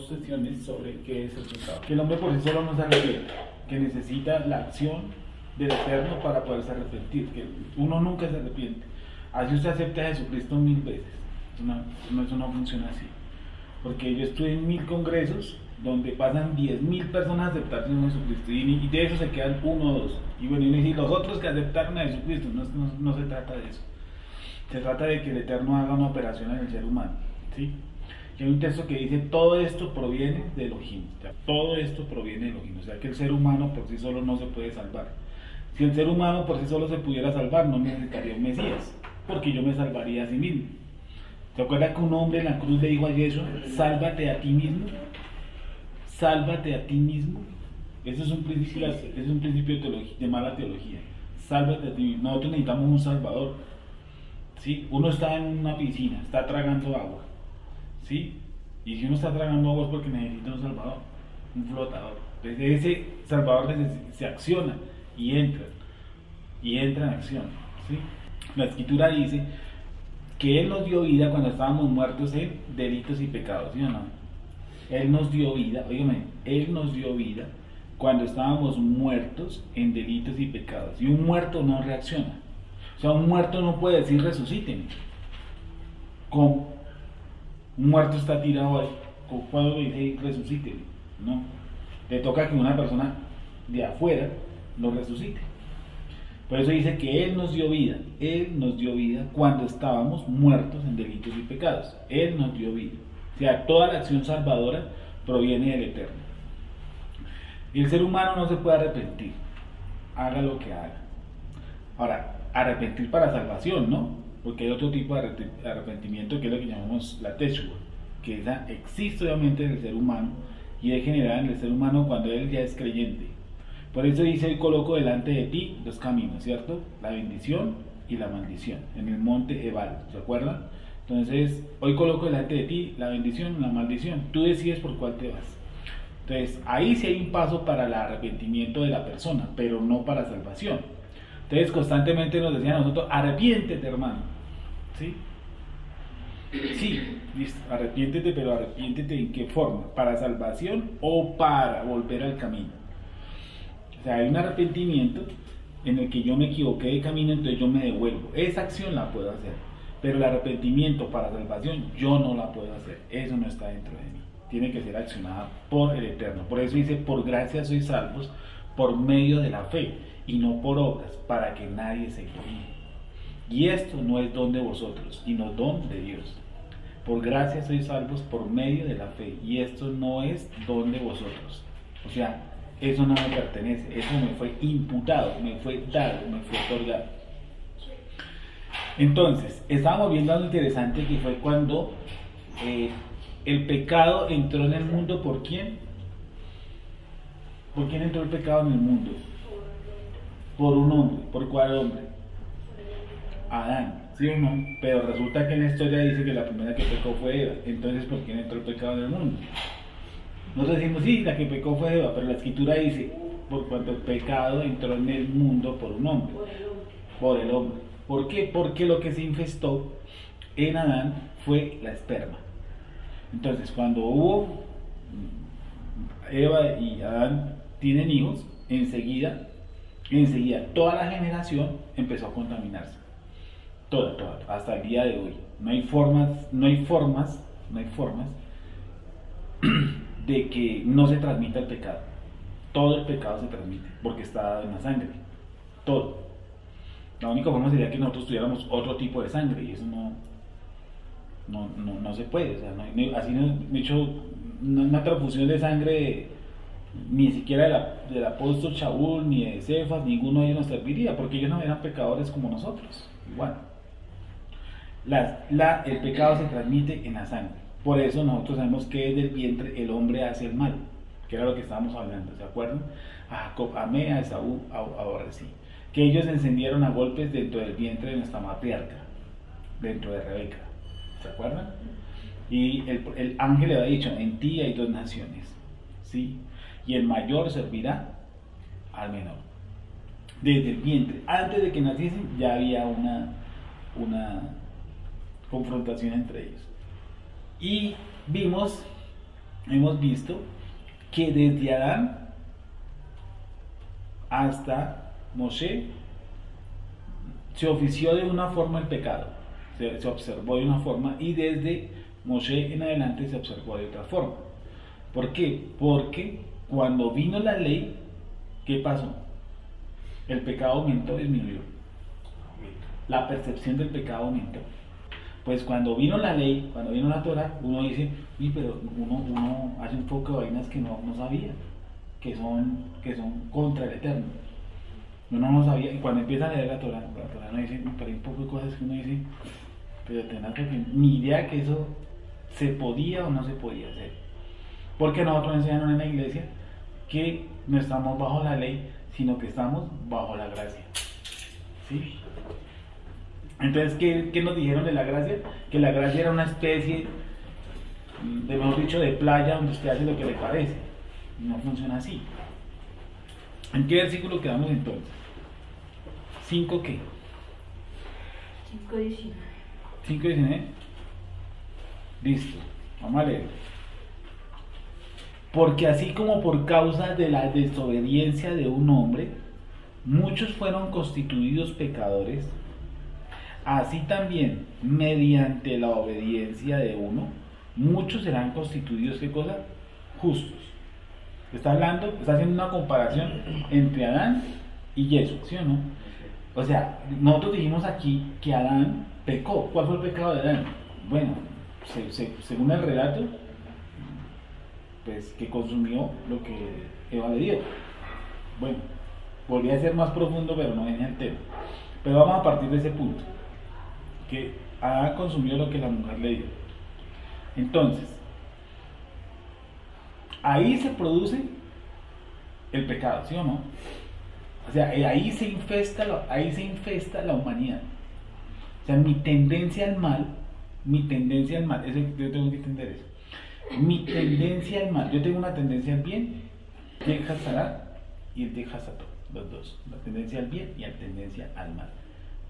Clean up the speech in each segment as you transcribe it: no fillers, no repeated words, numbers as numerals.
sesiones sobre qué es el pecado. Que el hombre por sí solo no se arrepiente, que necesita la acción del Eterno para poderse arrepentir, que uno nunca se arrepiente. Así usted acepta a Jesucristo 1000 veces. Eso no funciona así. Porque yo estuve en 1000 congresos donde pasan 10.000 personas a aceptar a Jesucristo y de eso se quedan 1 o 2. Y bueno, y los otros que aceptaron a Jesucristo, no se trata de eso. Se trata de que el Eterno haga una operación en el ser humano, ¿sí? Y hay un texto que dice, todo esto proviene de Elohim. O sea, todo esto proviene de Elohim. O sea, que el ser humano por sí solo no se puede salvar. Si el ser humano por sí solo se pudiera salvar, no necesitaría un Mesías, porque yo me salvaría a sí mismo. ¿Se acuerda que un hombre en la cruz le dijo a Yeshua, sálvate a ti mismo? Sálvate a ti mismo. Eso es un principio, de mala teología. Sálvate a ti mismo. Nosotros necesitamos un salvador. ¿Sí? Uno está en una piscina, está tragando agua. ¿Sí? Y si uno está tragando agua es porque necesita un salvador, un flotador. Desde ese salvador se acciona y entra en acción. ¿Sí? La escritura dice que Él nos dio vida cuando estábamos muertos en delitos y pecados, ¿sí o no? Él nos dio vida, oígame, Él nos dio vida cuando estábamos muertos en delitos y pecados. Y un muerto no reacciona. O sea, un muerto no puede decir resuciten. ¿Cómo? Un muerto está tirado ahí. Cuando le dice resuciten, no. Le toca que una persona de afuera lo resucite. Por eso dice que Él nos dio vida cuando estábamos muertos en delitos y pecados. Él nos dio vida. O sea, toda la acción salvadora proviene del Eterno. Y el ser humano no se puede arrepentir, haga lo que haga. Ahora, arrepentir para salvación, ¿no? Porque hay otro tipo de arrepentimiento que es lo que llamamos la Teshuvah, que esa existe obviamente en el ser humano y es generada en el ser humano cuando él ya es creyente. Por eso dice, hoy coloco delante de ti 2 caminos, ¿cierto? La bendición y la maldición, en el monte Ebal, ¿se acuerdan? Entonces, hoy coloco delante de ti la bendición y la maldición, tú decides por cuál te vas. Entonces, ahí sí hay un paso para el arrepentimiento de la persona, pero no para salvación. Entonces, constantemente nos decían a nosotros, arrepiéntete, hermano, ¿sí? Sí, listo, arrepiéntete, pero arrepiéntete ¿en qué forma? ¿Para salvación o para volver al camino? O sea, hay un arrepentimiento en el que yo me equivoqué de camino, entonces yo me devuelvo. Esa acción la puedo hacer, pero el arrepentimiento para salvación yo no la puedo hacer. Eso no está dentro de mí. Tiene que ser accionada por el Eterno. Por eso dice, por gracia sois salvos por medio de la fe y no por obras, para que nadie se gloríe. Y esto no es don de vosotros, sino don de Dios. Por gracia sois salvos por medio de la fe, y esto no es don de vosotros. O sea, eso no me pertenece, eso me fue imputado, me fue dado, me fue otorgado. Entonces, estábamos viendo algo interesante que fue cuando el pecado entró en el mundo. ¿Por quién? ¿Por quién entró el pecado en el mundo? Por un hombre. ¿Por cuál hombre? Adán, ¿sí o no? Pero resulta que en la historia dice que la primera que pecó fue Eva. Entonces, ¿por quién entró el pecado en el mundo? Nosotros decimos, sí, la que pecó fue Eva, pero la escritura dice, por cuanto el pecado entró en el mundo por un hombre. Por el hombre. ¿Por qué? Porque lo que se infestó en Adán fue la esperma. Entonces, cuando hubo Eva y Adán tienen hijos, enseguida toda la generación empezó a contaminarse. Toda, hasta el día de hoy. No hay formas de que no se transmita el pecado. Todo el pecado se transmite, porque está dado en la sangre. Todo. La única forma sería que nosotros tuviéramos otro tipo de sangre, y eso no se puede. O sea, así no he hecho una transfusión de sangre, ni siquiera del apóstol Shaul, ni de Cefas, ninguno de ellos nos serviría, porque ellos no eran pecadores como nosotros. Igual. El pecado se transmite en la sangre. Por eso nosotros sabemos que desde el vientre el hombre hace el mal, que era lo que estábamos hablando, ¿se acuerdan? A Jacob amé, a Esaú aborrecí. Que ellos se encendieron a golpes dentro del vientre de nuestra matriarca, dentro de Rebeca, ¿se acuerdan? Y el ángel le había dicho, en ti hay 2 naciones, ¿sí? Y el mayor servirá al menor. Desde el vientre, antes de que naciesen, ya había una confrontación entre ellos. Y vimos hemos visto que desde Adán hasta Moshe se ofició de una forma el pecado, se observó de una forma, y desde Moshe en adelante se observó de otra forma. ¿Por qué? Porque cuando vino la ley, ¿qué pasó? El pecado aumentó, disminuyó. La percepción del pecado aumentó. Pues cuando vino la ley, cuando vino la Torah, uno dice, uy, pero uno hace un poco de vainas que no sabía, que son contra el Eterno. Uno no sabía, y cuando empieza a leer la Torah uno dice, pero hay un poco de cosas que uno dice, pero tenaz que ni idea que eso se podía o no se podía hacer. Porque nosotros enseñamos en la iglesia que no estamos bajo la ley, sino que estamos bajo la gracia. ¿Sí? Entonces, ¿qué nos dijeron de la gracia? Que la gracia era una especie, mejor dicho, de playa donde usted hace lo que le parece. No funciona así. ¿En qué versículo quedamos entonces? ¿5 qué? 5:19. 5:19. Listo. Vamos a leer. Porque así como por causa de la desobediencia de un hombre, muchos fueron constituidos pecadores, así también, mediante la obediencia de uno, muchos serán constituidos, ¿qué cosa? Justos. Está haciendo una comparación entre Adán y Jesús, ¿sí o no? O sea, nosotros dijimos aquí que Adán pecó. ¿Cuál fue el pecado de Adán? Bueno, según el relato, pues que consumió lo que Eva le dio. Bueno, volví a ser más profundo, pero no venía el tema. Pero vamos a partir de ese punto, que Adán consumió lo que la mujer le dio. Entonces, ahí se produce el pecado, ¿sí o no? O sea, ahí se infesta la humanidad. O sea, mi tendencia al mal, eso yo tengo que entender eso. Mi tendencia al mal, yo tengo una tendencia al bien, el Hasarat y el de Hasatot, los dos, la tendencia al bien y la tendencia al mal.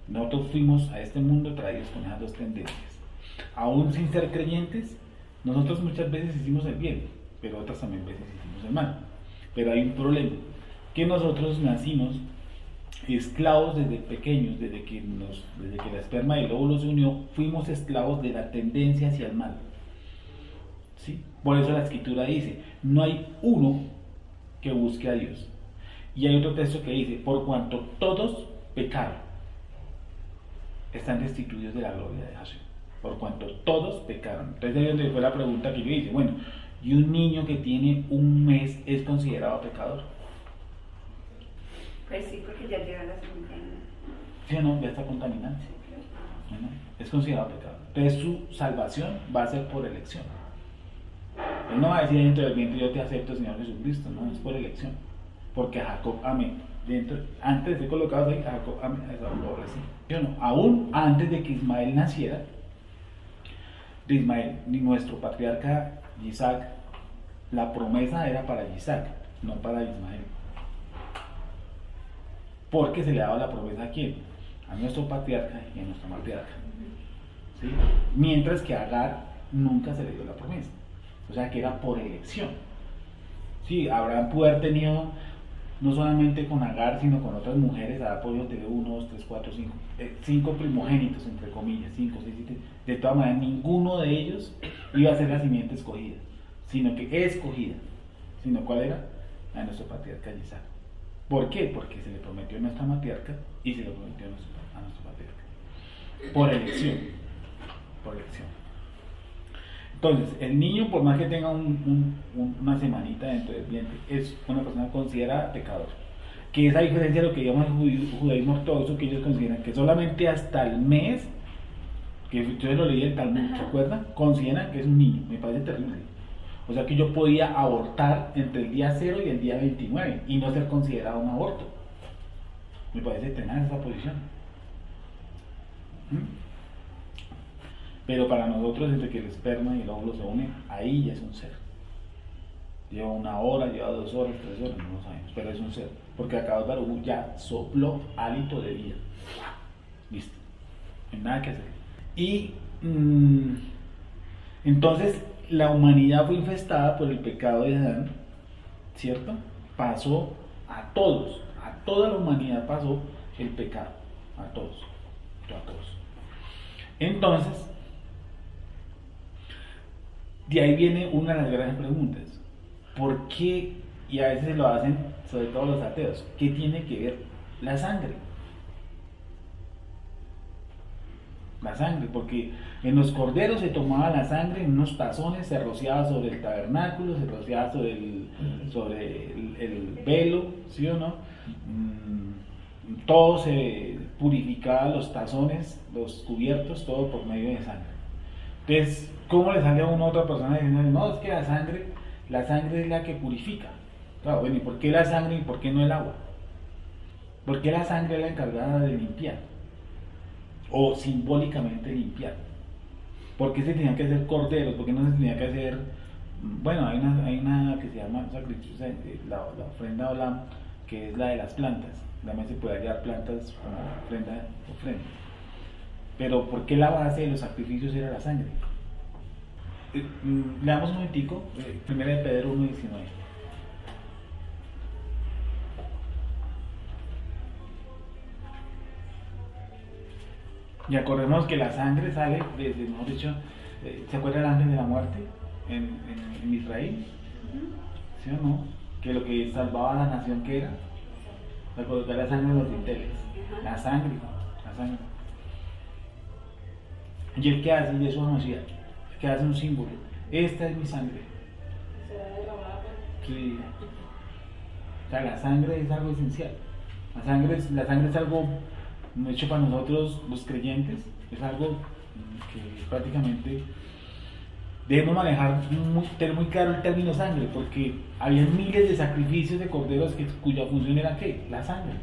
Nosotros fuimos a este mundo traídos con esas dos tendencias. Aún sin ser creyentes, nosotros muchas veces hicimos el bien, pero otras también veces hicimos el mal. Pero hay un problema, que nosotros nacimos esclavos desde pequeños, desde que la esperma y el óvulo se unió, fuimos esclavos de la tendencia hacia el mal. ¿Sí? Por eso la escritura dice, no hay uno que busque a Dios. Y hay otro texto que dice, por cuanto todos pecaron, están destituidos de la gloria de Hashem. Por cuanto todos pecaron. Entonces ahí es donde fue la pregunta que yo hice, bueno, ¿y un niño que tiene un mes es considerado pecador? Pues sí, porque ya llega la segunda. ¿Sí o no? Ya está contaminado. Bueno, es considerado pecador. Entonces su salvación va a ser por elección. Él no va a decir dentro del vientre yo te acepto, Señor Jesucristo, no, es por elección. Porque a Jacob amé. Antes de ser colocados ahí, a Jacob amé, a Esaú lo aborrecí. Yo no, aún antes de que Ismael naciera, de Ismael, ni nuestro patriarca Isaac, la promesa era para Isaac, no para Ismael. Porque se le daba la promesa a quién? A nuestro patriarca y a nuestra matriarca. ¿Sí? Mientras que a Agar nunca se le dio la promesa. O sea que era por elección. Sí, Abraham pudo haber tenido, no solamente con Agar, sino con otras mujeres, habrá podido tener 1, 2, 3, 4, 5 primogénitos, entre comillas, 5, 6, 7. De todas maneras, ninguno de ellos iba a ser la simiente escogida, sino que escogida. Sino ¿cuál era? A nuestro patriarca Isaac. ¿Por qué? Porque se le prometió a nuestra matriarca y se le prometió a nuestro patriarca. Por elección. Por elección. Entonces, el niño, por más que tenga una semanita dentro del vientre, es una persona considerada pecador. Que es a diferencia de lo que llamamos el judaísmo ortodoxo, que ellos consideran que solamente hasta el mes, que yo lo leí en el Talmud, ¿se acuerdan? Consideran que es un niño. Me parece terrible. O sea que yo podía abortar entre el día 0 y el día 29 y no ser considerado un aborto. Me parece tenaz esa posición. Pero para nosotros, desde que el esperma y el óvulo se unen, ahí ya es un ser. Lleva 1 hora, lleva 2 horas, 3 horas, no lo sabemos, pero es un ser. Porque acá Baruj Hu ya sopló hálito de vida. Listo. No hay nada que hacer. Y entonces, la humanidad fue infestada por el pecado de Adán, ¿cierto? Pasó a todos, a toda la humanidad pasó el pecado, a todos, a todos. Entonces, de ahí viene una de las grandes preguntas. ¿Por qué? Y a veces lo hacen, sobre todo los ateos, ¿qué tiene que ver la sangre? La sangre, porque en los corderos se tomaba la sangre en unos tazones, se rociaba sobre el tabernáculo, se rociaba sobre el velo, ¿sí o no? Todo se purificaba, los tazones, los cubiertos, todo por medio de sangre. Entonces, ¿cómo le sale a una otra persona diciendo, no, es que la sangre es la que purifica? Claro, bueno, ¿y por qué la sangre y por qué no el agua? ¿Por qué la sangre es la encargada de limpiar? O simbólicamente limpiar. ¿Por qué se tenían que hacer corderos? ¿Por qué no se tenía que hacer? Bueno, hay una que se llama sacrificio, la ofrenda olam, que es la de las plantas. También se puede hallar plantas como ofrenda. Pero ¿por qué la base de los sacrificios era la sangre? Leamos un momentico, 1 de Pedro 1:19. Y acordemos que la sangre sale desde, mejor dicho, ¿se acuerda el ángel de la muerte en Israel? ¿Sí o no? Que lo que salvaba a la nación, ¿qué era? Para colocar la sangre en los dinteles. La sangre. ¿Y él qué hace? Y eso no hacía. Que hace un símbolo. Esta es mi sangre. Sí. O sea, la sangre es algo esencial. La sangre es algo hecho para nosotros los creyentes, es algo que prácticamente debemos manejar, tener muy claro el término sangre, porque había miles de sacrificios de corderos cuya función era ¿qué? La sangre.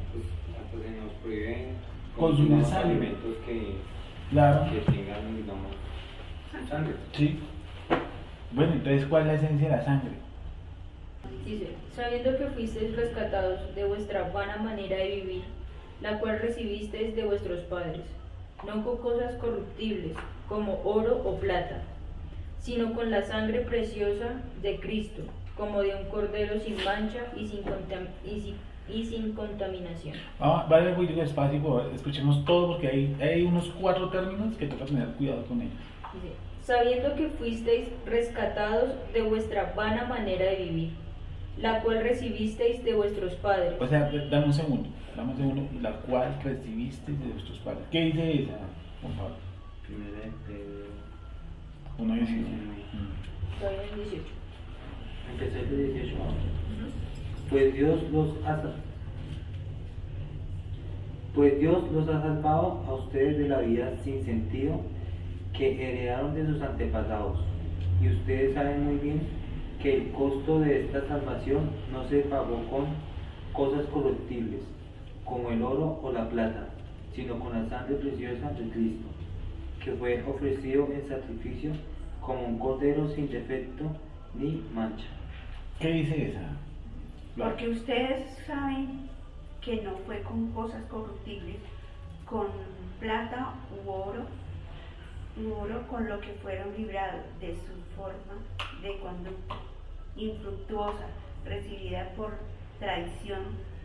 Pues nos prohíben consumir sangre. Alimentos que tengan, digamos, sangre. Sí. Bueno, entonces, ¿cuál es la esencia de la sangre? Dice, sabiendo que fuisteis rescatados de vuestra vana manera de vivir, la cual recibisteis de vuestros padres, no con cosas corruptibles, como oro o plata, sino con la sangre preciosa de Cristo, como de un cordero sin mancha y sin contaminación. Vale, voy despacio, por favor, escuchemos todo, porque hay unos 4 términos que toca tener cuidado con ellos. Dice, sabiendo que fuisteis rescatados de vuestra vana manera de vivir, la cual recibisteis de vuestros padres. O sea, dame un segundo, la cual recibisteis de vuestros padres. ¿Qué dice esa, por favor? 1 y 18. Todavía en 18. Empecé el 18. Pues Dios los ha salvado a ustedes de la vida sin sentido que heredaron de sus antepasados. Y ustedes saben muy bien que el costo de esta salvación no se pagó con cosas corruptibles, como el oro o la plata, sino con la sangre preciosa de Cristo, que fue ofrecido en sacrificio como un cordero sin defecto ni mancha. ¿Qué dice esa? Porque ustedes saben que no fue con cosas corruptibles, con plata u oro con lo que fueron librados de su forma de conducta infructuosa, recibida por tradición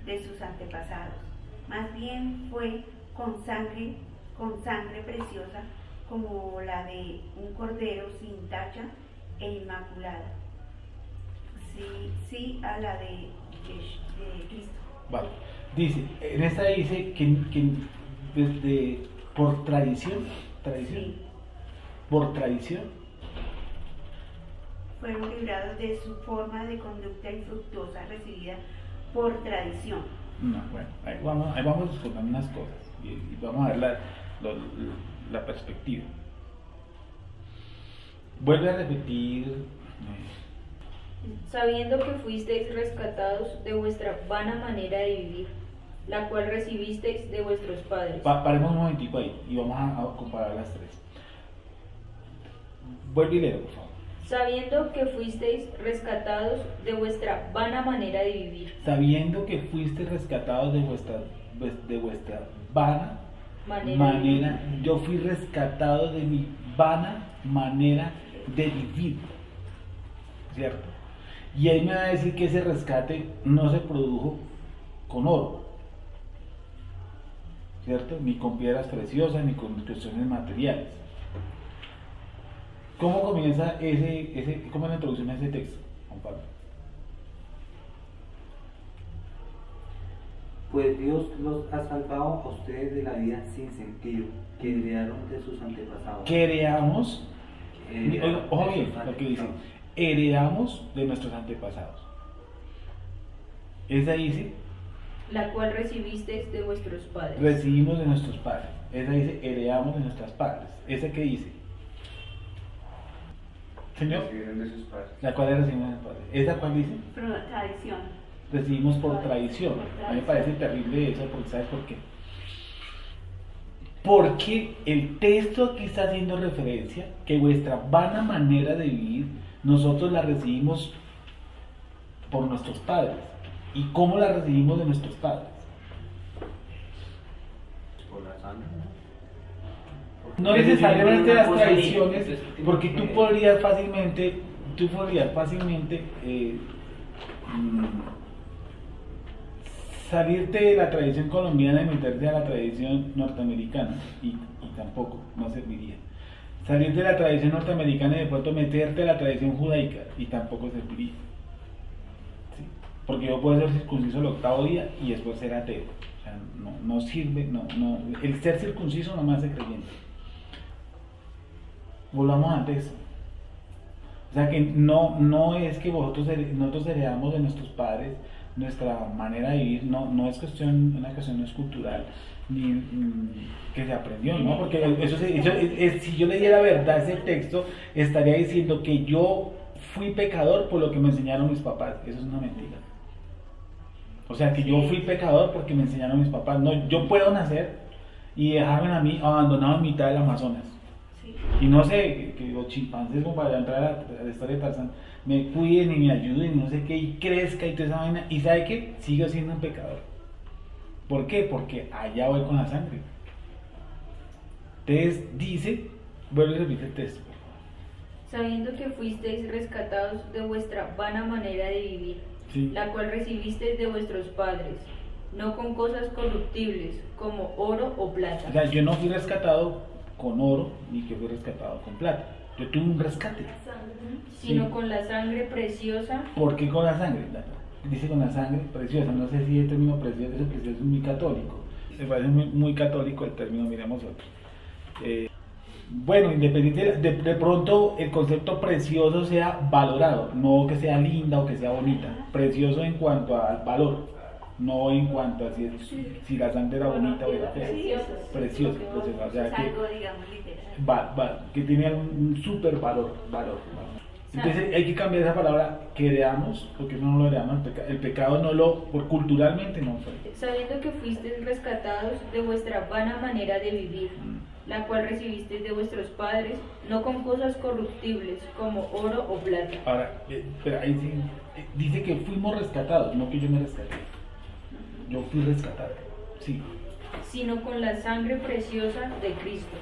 de sus antepasados. Más bien fue con sangre preciosa, como la de un cordero sin tacha e inmaculada. Sí a la de Cristo. Vale. Dice, en esta dice que desde por tradición, Sí. por tradición, fueron librados de su forma de conducta infructuosa recibida por tradición. no, bueno, ahí vamos discutiendo unas cosas y vamos a ver la perspectiva. Vuelve a repetir. Sabiendo que fuisteis rescatados de vuestra vana manera de vivir, la cual recibisteis de vuestros padres. Paremos un momentico ahí y vamos a comparar las tres. Vuelve y léelo, por favor. Sabiendo que fuisteis rescatados de vuestra vana manera de vivir. Sabiendo que fuiste rescatados de vuestra vana manera, yo fui rescatado de mi vana manera de vivir. ¿cierto? Y él me va a decir que ese rescate no se produjo con oro, ¿cierto? Ni con piedras preciosas, ni con cuestiones materiales. ¿Cómo comienza cómo es la introducción a ese texto, Juan Pablo? Pues Dios los ha salvado a ustedes de la vida sin sentido que heredaron de sus antepasados. Que heredamos, ojo bien sus lo que dice, antepasados. heredamos de nuestros antepasados. Esa dice, la cual recibisteis de vuestros padres. recibimos de nuestros padres. Esa dice, heredamos de nuestros padres. ¿Esa qué dice? Señor, Recibieron de sus padres. la cual recibimos de nuestros padres. ¿Esa cuál dice? Tradición. Recibimos por tradición. A mí me parece terrible eso, porque ¿sabes por qué? Porque el texto aquí está haciendo referencia que vuestra vana manera de vivir, nosotros la recibimos por nuestros padres. ¿Y cómo la recibimos de nuestros padres? Por la sangre. No necesariamente las tradiciones, porque tú podrías fácilmente salirte de la tradición colombiana y meterte a la tradición norteamericana, y tampoco, no serviría. Salir de la tradición norteamericana y de pronto meterte a la tradición judaica, y tampoco serviría. ¿Sí? Porque yo puedo ser circunciso el 8º día y después ser ateo. O sea, no sirve, el ser circunciso no me hace creyente. Volvamos al texto. O sea que no es que nosotros heredamos de nuestros padres nuestra manera de vivir, no es una cuestión no es cultural, ni que se aprendió, ¿no? Porque si yo le diera verdad a ese texto, estaría diciendo que yo fui pecador por lo que me enseñaron mis papás. Eso es una mentira. O sea, que yo fui pecador porque me enseñaron mis papás. No, yo puedo nacer y dejarme a mí abandonado en mitad del Amazonas. Y no sé, que los chimpancés, como para entrar a la historia de Tarzán, me cuiden y me ayuden y no sé qué, y crezca y toda esa vaina, y ¿sabe qué? Sigo siendo un pecador. ¿Por qué? Porque allá voy con la sangre. Entonces dice, vuelve a repetir el texto, por favor. Sabiendo que fuisteis rescatados de vuestra vana manera de vivir, Sí. la cual recibisteis de vuestros padres, no con cosas corruptibles, como oro o plata, O sea, yo no fui rescatado con oro, ni que fui rescatado con plata. Yo tuve un rescate. sino Sí. con la sangre preciosa. ¿Por qué con la sangre? Dice con la sangre preciosa. No sé si el término precioso es muy católico. Me parece muy católico el término, miremos otro. Bueno, independiente, de pronto el concepto precioso sea valorado, no que sea linda o que sea bonita. Precioso en cuanto al valor, no en cuanto a si la sangre era bonita o era fea. Precioso, o sea Es que algo, digamos, literal. que tiene un super valor. Entonces hay que cambiar esa palabra que heredamos, porque eso no lo heredamos, el pecado culturalmente no fue. Sabiendo que fuisteis rescatados de vuestra vana manera de vivir, la cual recibisteis de vuestros padres, no con cosas corruptibles, como oro o plata, Ahora, pero ahí sí, dice que fuimos rescatados, no que yo me rescaté. Yo fui rescatado, sí. sino con la sangre preciosa de Cristo,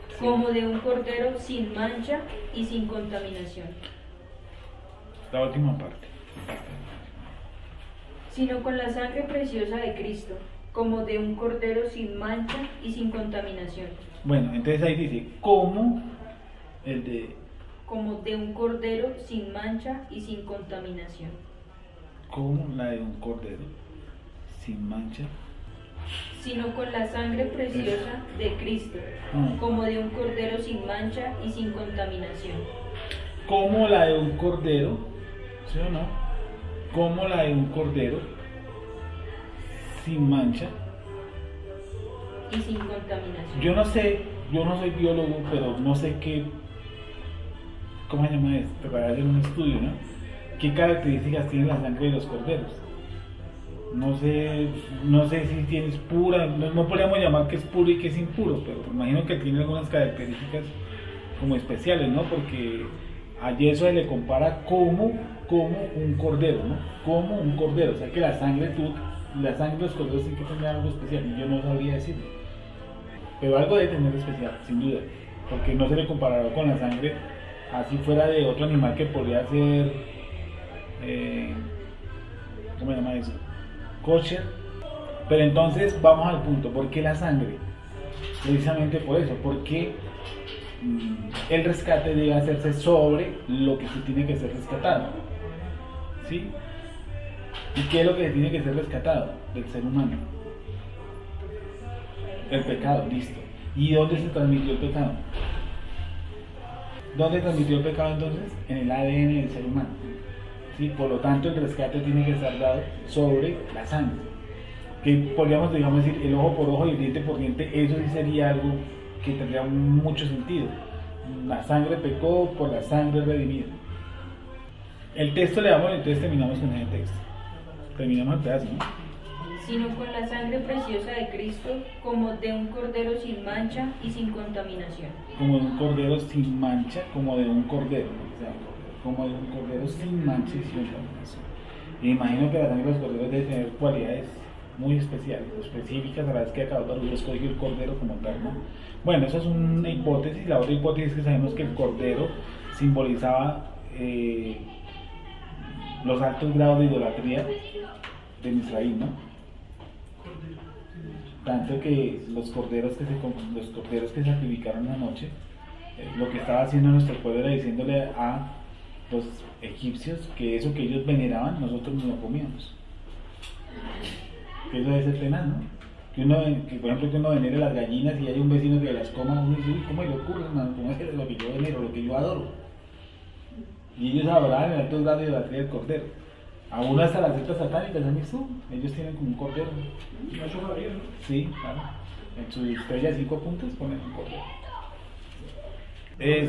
Sí. como de un cordero sin mancha y sin contaminación. La última parte. Sino con la sangre preciosa de Cristo, como de un cordero sin mancha y sin contaminación. Bueno, entonces ahí dice, ¿cómo Como de un cordero sin mancha y sin contaminación. como la de un cordero sin mancha? Sino con la sangre preciosa de Cristo, como de un cordero sin mancha y sin contaminación. Como la de un cordero, ¿sí o no? Como la de un cordero sin mancha. Y sin contaminación. Yo no soy biólogo, pero no sé ¿cómo se llama esto? Para hacer un estudio, ¿no? ¿Qué características tiene la sangre de los corderos? No sé si tienes pura, no podríamos llamar que es puro y que es impuro, pero imagino que tiene algunas características como especiales, ¿no? Porque a eso se le compara como un cordero, ¿no? Como un cordero, o sea que la sangre de los corderos tiene que tener algo especial, y yo no sabría decirlo. Pero algo debe tener especial, sin duda, porque no se le comparará con la sangre así fuera de otro animal que podría ser eso. Kosher. Pero entonces vamos al punto, ¿por qué la sangre? Precisamente por eso, porque el rescate debe hacerse sobre lo que se tiene que ser rescatado. ¿Sí? ¿Y qué es lo que tiene que ser rescatado del ser humano? El pecado, listo. ¿Y dónde se transmitió el pecado? ¿Dónde transmitió el pecado entonces? En el ADN del ser humano. ¿Sí? Por lo tanto, el rescate tiene que estar dado sobre la sangre. Que podríamos, digamos, decir el ojo por ojo y el diente por diente, eso sí sería algo que tendría mucho sentido. La sangre pecó, por la sangre redimida. El texto le damos, entonces terminamos con ese texto. Terminamos el pedazo, ¿no? Sino con la sangre preciosa de Cristo, como de un cordero sin mancha y sin contaminación. Como de un cordero sin mancha, como de un cordero, como de un cordero sin mancha y sin contaminación. Y imagino que la sangre de los corderos debe tener cualidades muy especiales, específicas, a la vez que acá Baruch escogió el cordero como tal, ¿no? Bueno, eso es una hipótesis. La otra hipótesis es que sabemos que el cordero simbolizaba los altos grados de idolatría de Israel, ¿no? Tanto que los corderos que sacrificaron la noche, lo que estaba haciendo nuestro pueblo era diciéndole a los egipcios que eso que ellos veneraban, nosotros no lo comíamos. Que eso debe ser tenaz, ¿no? Que por ejemplo que uno venere las gallinas y hay un vecino que las coma, uno dice, uy, ¿cómo le ocurre, hermano? ¿Cómo es lo que yo venero, lo que yo adoro? Y ellos adoraban el alto grado de idolatría del cordero. Aún hasta las sectas satánicas, ¿han visto? Ellos tienen como un cordero. Eso varía, ¿no? Sí, claro. En su estrella 5 puntos ponen un cordero.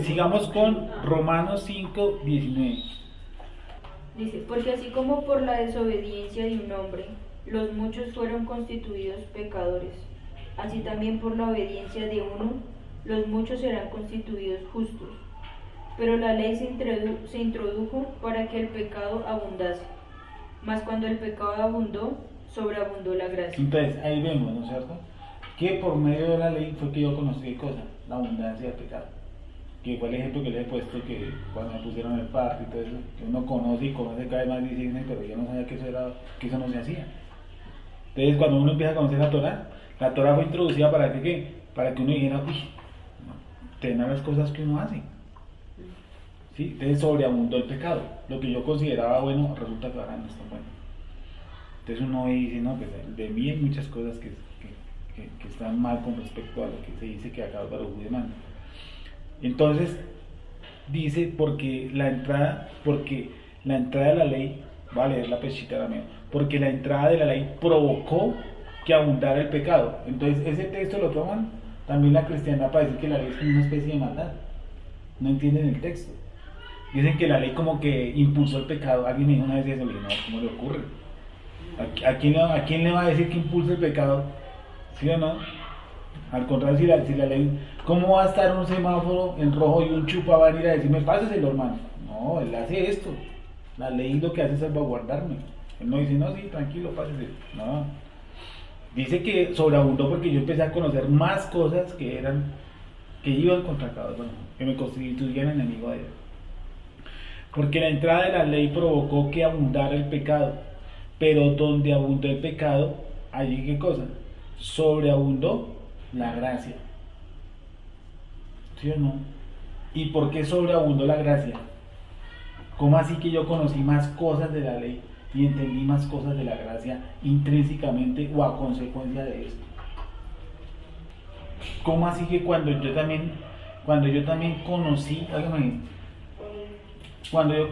Sigamos con Romanos 5:19. Dice, porque así como por la desobediencia de un hombre, los muchos fueron constituidos pecadores, así también por la obediencia de uno, los muchos serán constituidos justos. Pero la ley se introdujo para que el pecado abundase. Mas cuando el pecado abundó, sobreabundó la gracia. Entonces, ahí vemos, ¿no es cierto? Que por medio de la ley fue que yo conocí qué cosa, la abundancia del pecado. Que fue el ejemplo que les he puesto, que cuando me pusieron el parto y todo eso, que uno conoce y conoce cada vez más y dice, pero yo no sabía que eso no se hacía. Entonces, cuando uno empieza a conocer la Torah fue introducida para que ¿qué? Para que uno dijera, uy, tener las cosas que uno hace. ¿Sí? Entonces sobreabundó el pecado. Lo que yo consideraba bueno, resulta que ahora no está bueno. Entonces uno dice, no, pues de mí hay muchas cosas que están mal con respecto a lo que se dice que acá Baruch demanda. Entonces, dice, porque la entrada de la ley, va a leer la pechita también, porque la entrada de la ley provocó que abundara el pecado. Entonces, ese texto lo toman también la cristiandad para decir que la ley es como una especie de maldad. No entienden el texto. Dicen que la ley como que impulsó el pecado. Alguien me dijo una vez eso, le dije, no, ¿cómo le ocurre? ¿A quién le va a decir que impulsa el pecado? ¿Sí o no? Al contrario, si la ley, ¿cómo va a estar un semáforo en rojo y un chupa va a venir a decirme, páseselo, hermano? No, él hace esto. La ley lo que hace es salvaguardarme. Él no dice, no, sí, tranquilo, páseselo. No. Dice que sobreabundó porque yo empecé a conocer más cosas que iban contra cada uno, que me constituían enemigo de él. Porque la entrada de la ley provocó que abundara el pecado, pero donde abundó el pecado, allí ¿qué cosa? Sobreabundó la gracia. ¿Sí o no? ¿Y por qué sobreabundó la gracia? ¿Cómo así que yo conocí más cosas de la ley y entendí más cosas de la gracia intrínsecamente o a consecuencia de esto? ¿Cómo así que cuando yo también conocí, cuando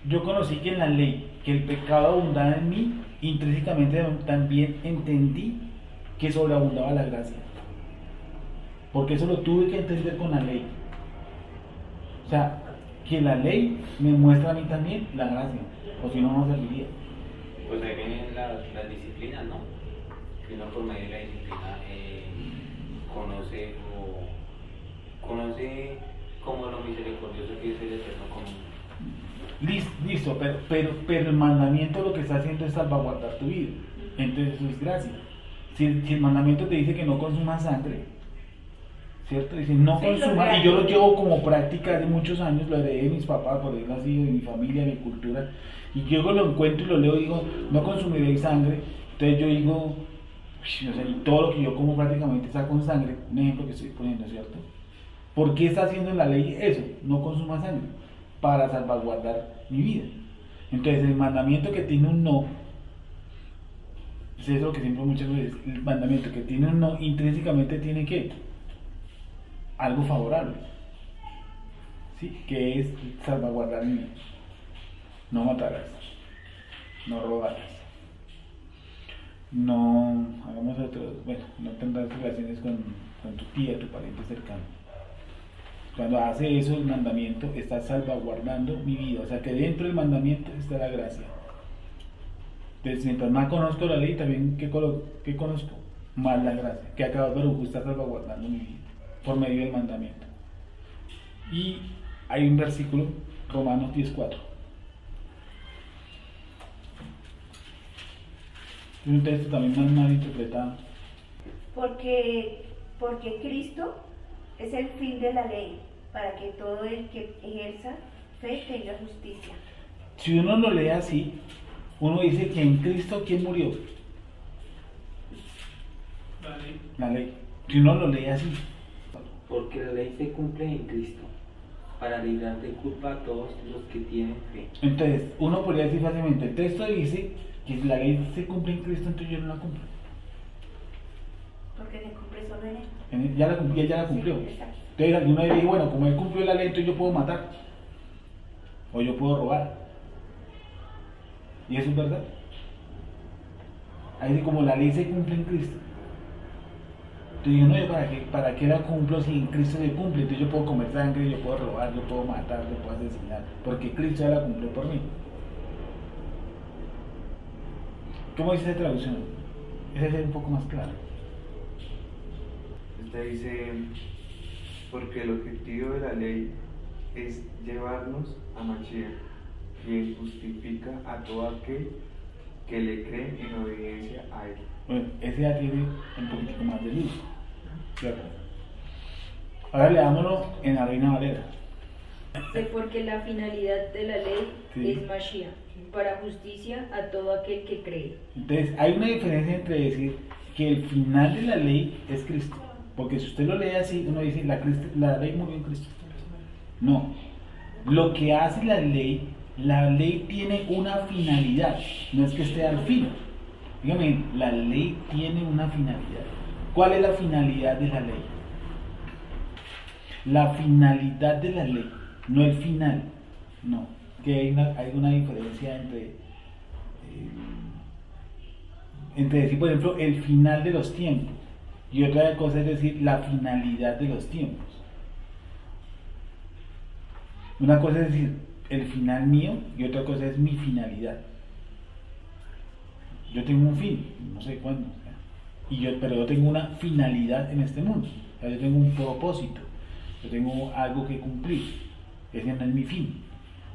yo conocí que en la ley, que el pecado abundaba en mí, intrínsecamente también entendí que sobreabundaba la gracia? Porque eso lo tuve que entender con la ley. O sea, que la ley me muestra a mí también la gracia, o si no, no serviría. Pues ahí vienen las disciplinas, ¿no? Que uno por medio de la disciplina conoce como lo misericordioso que es el Eterno común. Listo, pero el mandamiento lo que está haciendo es salvaguardar tu vida. Entonces eso es gracia. Si el mandamiento te dice que no consumas sangre, ¿cierto? Dice, no Sí, consuma, y yo lo llevo como práctica de muchos años, lo heredé de mis papás, por haber nacido, de mi familia, de mi cultura, y yo lo encuentro y lo leo y digo, no consumiréis sangre, entonces yo digo, uy, o sea, y todo lo que yo como prácticamente está con sangre, un ejemplo que estoy poniendo, ¿cierto? ¿Por qué está haciendo en la ley eso? No consuma sangre, para salvaguardar mi vida. Entonces el mandamiento que tiene un no, pues es lo que siempre muchas veces, el mandamiento que tiene un no, intrínsecamente tiene que algo favorable, ¿sí? Que es salvaguardar mi vida. No matarás, no robarás, no hagamos otros, bueno, no tendrás relaciones con tu tía, tu pariente cercano. Cuando hace eso el mandamiento está salvaguardando mi vida, o sea que dentro del mandamiento está la gracia. Entonces mientras más conozco la ley, también ¿qué conozco? Más la gracia, que acaba de está salvaguardando mi vida por medio del mandamiento. Y hay un versículo, Romanos 10:4. Es un texto también más mal interpretado. Porque Cristo es el fin de la ley, para que todo el que ejerza fe tenga justicia. Si uno lo lee así, uno dice que en Cristo, ¿quién murió? La ley. Si uno lo lee así. Porque la ley se cumple en Cristo, para librar de culpa a todos los que tienen fe. Entonces, uno podría decir fácilmente, el texto dice que la ley se cumple en Cristo, entonces yo no la cumplo. Porque se cumple solo en él. Él ya la cumplió. Sí, exacto. Entonces alguno dice, bueno, como él cumplió la ley, entonces yo puedo matar. O yo puedo robar. ¿Y eso es verdad? Ahí dice, como la ley se cumple en Cristo. Entonces yo no, ¿para qué la cumplo si en Cristo se cumple? Entonces yo puedo comer sangre, yo puedo robar, yo puedo matar, yo puedo asesinar. Porque Cristo ya la cumplió por mí. ¿Cómo dice esa traducción? Esa es un poco más clara. Esta dice, porque el objetivo de la ley es llevarnos a Mashiach, quien justifica a todo aquel que le cree en obediencia a él. Bueno, ese ya tiene un poquitico más de luz, ¿cierto? Ahora leámoslo en la Reina Valera. Porque la finalidad de la ley Sí. es Mashiach, para justicia a todo aquel que cree. Entonces, hay una diferencia entre decir que el final de la ley es Cristo. Porque si usted lo lee así, uno dice, la ley murió en Cristo. No. Lo que hace la ley tiene una finalidad. No es que esté al fin. Dígame, la ley tiene una finalidad. ¿Cuál es la finalidad de la ley? La finalidad de la ley, no el final. No. Que hay una diferencia entre decir, por ejemplo, el final de los tiempos. Y otra cosa es decir, la finalidad de los tiempos. Una cosa es decir, el final mío, y otra cosa es mi finalidad. Yo tengo un fin, no sé cuándo, pero yo tengo una finalidad en este mundo. O sea, yo tengo un propósito, yo tengo algo que cumplir. Ese no es mi fin.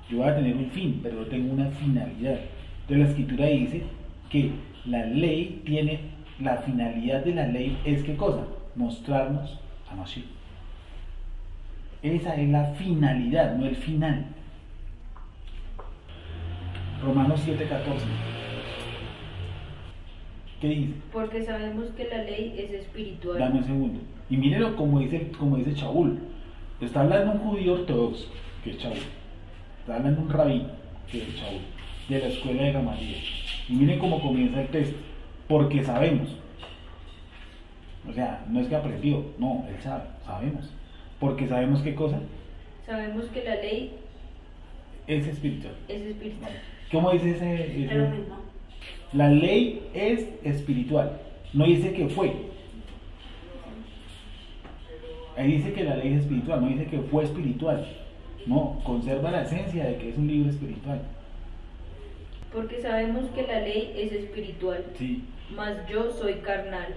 Yo voy a tener un fin, pero yo tengo una finalidad. Entonces la Escritura dice que la ley tiene... La finalidad de la ley es ¿qué cosa? Mostrarnos a Mashiach. Esa es la finalidad, no el final. Romanos 7:14. ¿Qué dice? Porque sabemos que la ley es espiritual. Dame un segundo. Y mírenlo como dice Shaul. Está hablando un judío ortodoxo, que es Shaul. Está hablando un rabí, que es Shaul, de la escuela de Gamaliel. Y miren cómo comienza el texto. Porque sabemos. O sea, no es que aprendió, no, él sabe, sabemos. Porque sabemos qué cosa Sabemos que la ley es espiritual. es espiritual. ¿Cómo dice Es lo mismo. La ley es espiritual, no dice que fue. Ahí dice que la ley es espiritual, no dice que fue espiritual. No, conserva la esencia de que es un libro espiritual. Porque sabemos que la ley es espiritual, Sí. mas yo soy carnal,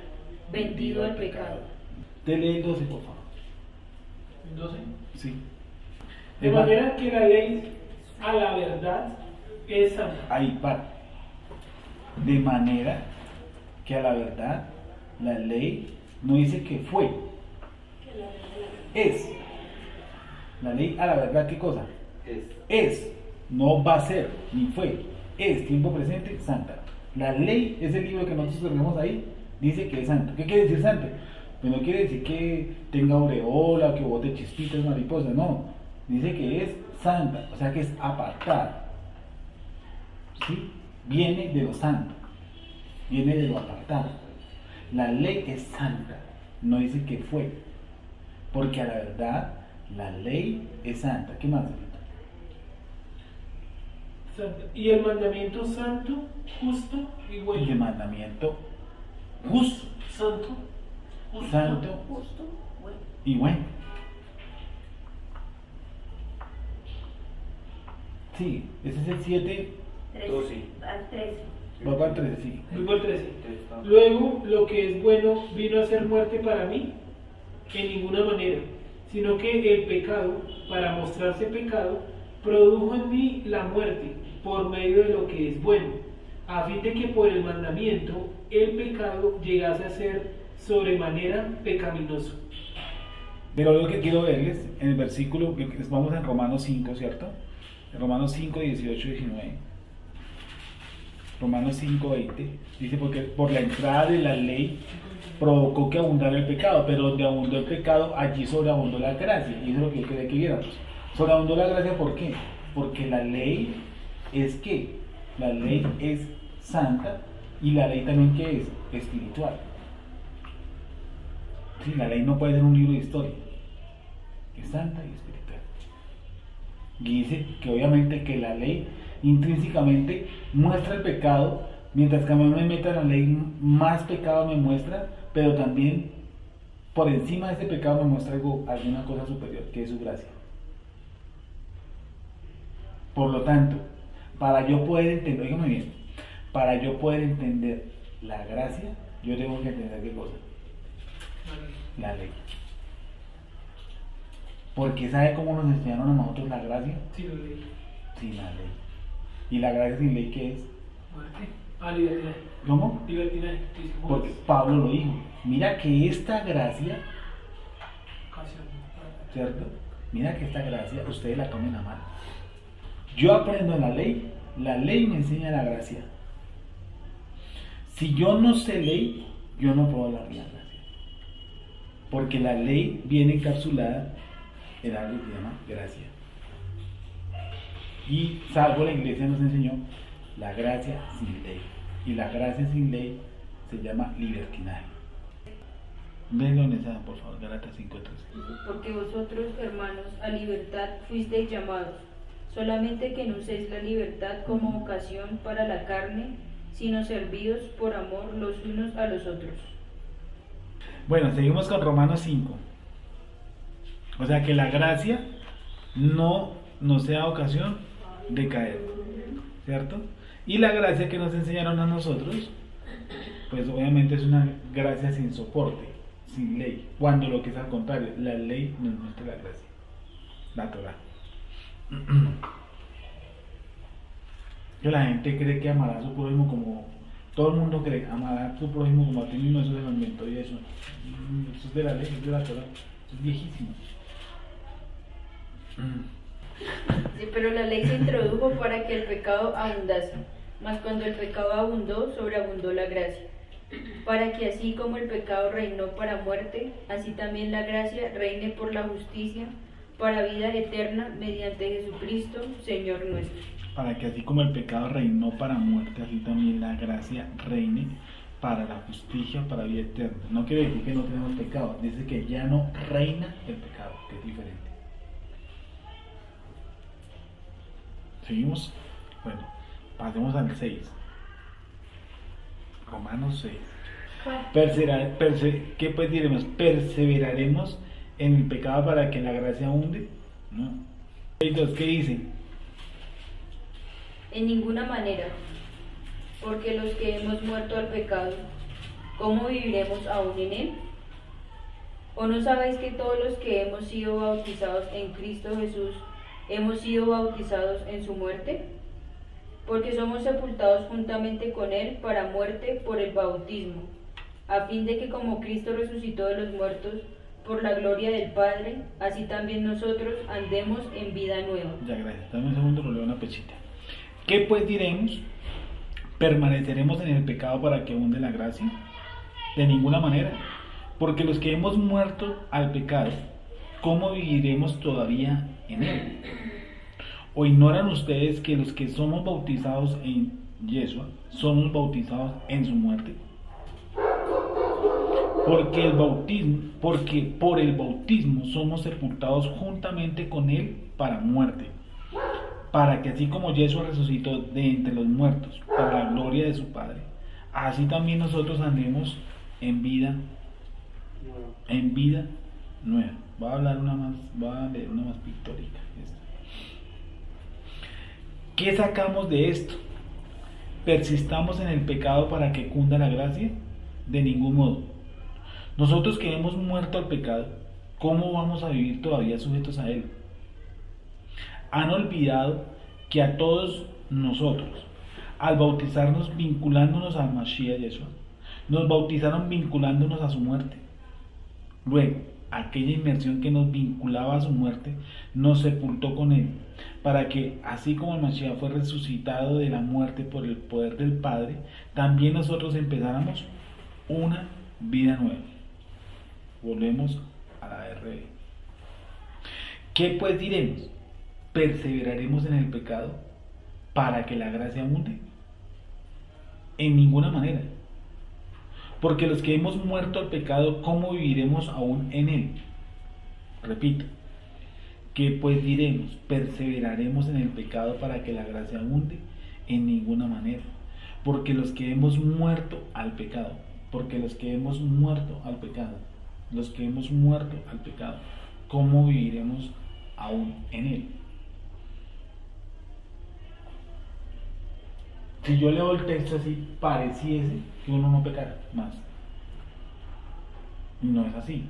vendido al pecado. Te lee el 12, por favor. 12. Sí. De manera que la ley a la verdad es santa. Ahí va. De manera que a la verdad la ley no dice que fue. es. La ley a la verdad, ¿qué cosa? Es. Es, no va a ser, ni fue, es, tiempo presente, santa. La ley es el libro que nosotros tenemos ahí, dice que es santo. ¿Qué quiere decir santo? Pues no quiere decir que tenga aureola, que bote chispitas, mariposas, no. Dice que es santa, o sea que es apartada. ¿Sí? Viene de lo santo, viene de lo apartado. La ley es santa, no dice que fue, porque a la verdad la ley es santa. ¿Qué más? Santo. Y el mandamiento santo, justo y El bueno. mandamiento justo, Santo, justo. santo Justo, bueno. y bueno. Sí, ese es el 7, 12. Al 13. va al 13, sí. Luego el 13. Entonces, está- Luego, lo que es bueno vino a ser muerte para mí, en ninguna manera, sino que el pecado, para mostrarse pecado, produjo en mí la muerte por medio de lo que es bueno, a fin de que por el mandamiento el pecado llegase a ser sobremanera pecaminoso. Pero lo que quiero verles en el versículo, vamos en Romanos 5, ¿cierto? En Romanos 5, 18 y 19. Romanos 5, 20. Dice, porque por la entrada de la ley provocó que abundara el pecado, pero donde abundó el pecado, allí sobreabundó la gracia. Y eso es lo que yo quería que viéramos. Sobreabundó la gracia, ¿por qué? Porque la ley es ¿qué? La ley es santa y la ley también ¿qué es? Espiritual. Sí, la ley no puede ser un libro de historia. Es santa y espiritual. Y dice que obviamente que la ley intrínsecamente muestra el pecado, mientras que a mí me meta la ley, más pecado me muestra, pero también por encima de ese pecado me muestra alguna cosa superior, que es su gracia. Por lo tanto, para yo poder entender, oígame bien, para yo poder entender la gracia, yo tengo que entender qué cosa, la ley. Porque ¿sabe cómo nos enseñaron a nosotros la gracia? Sí, lo leí. Sin la ley. ¿Y la gracia sin ley qué es? Muerte. Ah, libertinaje. ¿Cómo? Libertinaje. Dice, Porque muerte. Pablo lo dijo. Mira que esta gracia, Ocasión. ¿cierto? Mira que esta gracia ustedes la tomen a mano. Yo aprendo la ley me enseña la gracia. Si yo no sé ley, yo no puedo hablar de la gracia. Porque la ley viene encapsulada en algo que se llama gracia. Y salvo la iglesia nos enseñó la gracia sin ley. Y la gracia sin ley se llama libertinaje. Venga, Vanessa, por favor, Gálatas 5:13. Porque vosotros, hermanos, a libertad fuisteis llamados, solamente que no uséis la libertad como ocasión para la carne, sino servíos por amor los unos a los otros. Bueno, seguimos con Romanos 5. O sea que la gracia no nos sea ocasión de caer, ¿cierto? Y la gracia que nos enseñaron a nosotros, pues obviamente es una gracia sin soporte, sin ley, cuando lo que es al contrario, la ley nos muestra la gracia, la Torah. Que la gente cree que amará a su prójimo como, todo el mundo cree, amará a su prójimo como a ti mismo, eso se lo inventó y eso es de la ley, es de la Torah, eso es viejísimo. Sí, pero la ley se introdujo para que el pecado abundase, mas cuando el pecado abundó, sobreabundó la gracia, para que así como el pecado reinó para muerte, así también la gracia reine por la justicia, para vida eterna, mediante Jesucristo, Señor nuestro. Para que así como el pecado reinó para muerte, así también la gracia reine para la justicia, para vida eterna. No quiere decir que no tenemos pecado, dice que ya no reina el pecado, que es diferente. ¿Seguimos? Bueno, pasemos al 6. Romanos 6. ¿Qué pues diremos? ¿Perseveraremos en el pecado para que la gracia abunde? No. Entonces, ¿qué dice? En ninguna manera, porque los que hemos muerto al pecado, ¿cómo viviremos aún en él? ¿O no sabéis que todos los que hemos sido bautizados en Cristo Jesús, hemos sido bautizados en su muerte? Porque somos sepultados juntamente con él para muerte por el bautismo, a fin de que como Cristo resucitó de los muertos por la gloria del Padre, así también nosotros andemos en vida nueva. Ya, gracias. Dame un segundo, lo leo una pechita. ¿Qué pues diremos? ¿Permaneceremos en el pecado para que abunde la gracia? De ninguna manera. Porque los que hemos muerto al pecado, ¿cómo viviremos todavía en él? ¿O ignoran ustedes que los que somos bautizados en Yeshua somos bautizados en su muerte? Porque por el bautismo somos sepultados juntamente con él para muerte, para que así como Yeshua resucitó de entre los muertos para la gloria de su Padre, así también nosotros andemos en vida nueva. Voy a leer una más pictórica. ¿Qué sacamos de esto? ¿Persistamos en el pecado para que cunda la gracia? De ningún modo. Nosotros que hemos muerto al pecado, ¿cómo vamos a vivir todavía sujetos a él? Han olvidado que a todos nosotros, al bautizarnos vinculándonos al Mashiach Yeshua, nos bautizaron vinculándonos a su muerte. Luego, aquella inmersión que nos vinculaba a su muerte, nos sepultó con él, para que, así como el Mashiach fue resucitado de la muerte por el poder del Padre, también nosotros empezáramos una vida nueva. Volvemos a la RB. ¿Qué pues diremos? ¿Perseveraremos en el pecado para que la gracia abunde? En ninguna manera. Porque los que hemos muerto al pecado, ¿cómo viviremos aún en él? Repito. ¿Qué pues diremos? ¿Perseveraremos en el pecado para que la gracia abunde? En ninguna manera. Porque los que hemos muerto al pecado, ¿cómo viviremos aún en él? Si yo leo el texto así, pareciese que uno no pecara más. Y no es así.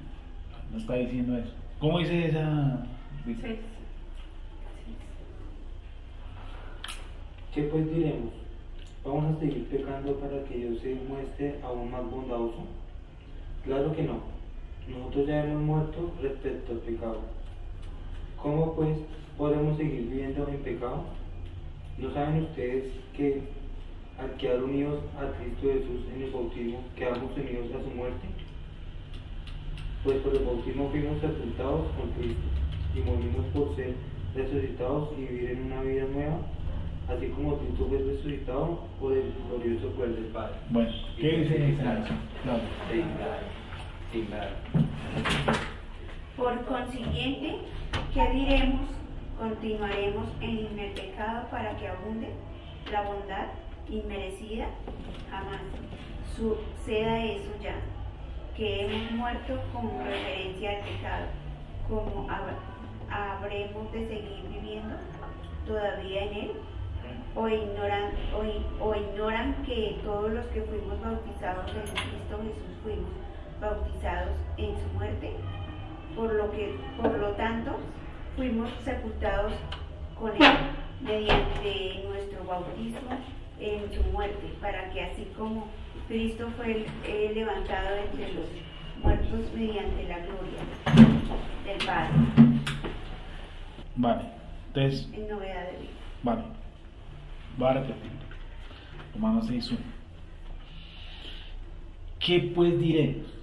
No está diciendo eso. ¿Cómo dice esa? Sí. ¿Qué pues diremos? ¿Vamos a seguir pecando para que Dios se muestre aún más bondadoso? Claro que no. Nosotros ya hemos muerto respecto al pecado. ¿Cómo pues podemos seguir viviendo en pecado? ¿No saben ustedes que al quedar unidos a Cristo Jesús en el bautismo, quedamos unidos a su muerte? Pues por el bautismo fuimos sepultados con Cristo y morimos por ser resucitados y vivir en una vida nueva, así como Cristo fue resucitado por el glorioso poder del Padre. Bueno, ¿qué dice esa canción? Claro. Sí, claro. Por consiguiente, ¿qué diremos? ¿Continuaremos en el pecado para que abunde la bondad inmerecida? Jamás. Suceda eso ya, que hemos muerto con referencia al pecado. ¿Cómo habremos de seguir viviendo todavía en él? ¿O ignoran que todos los que fuimos bautizados en Cristo Jesús fuimos bautizados en su muerte? Por lo tanto, fuimos sepultados con él mediante nuestro bautismo en su muerte, para que así como Cristo fue levantado entre los muertos mediante la gloria del Padre. Vale, entonces, En novedad de vida. vale, voy a repetir. Romanos 6:1. ¿Qué pues diremos?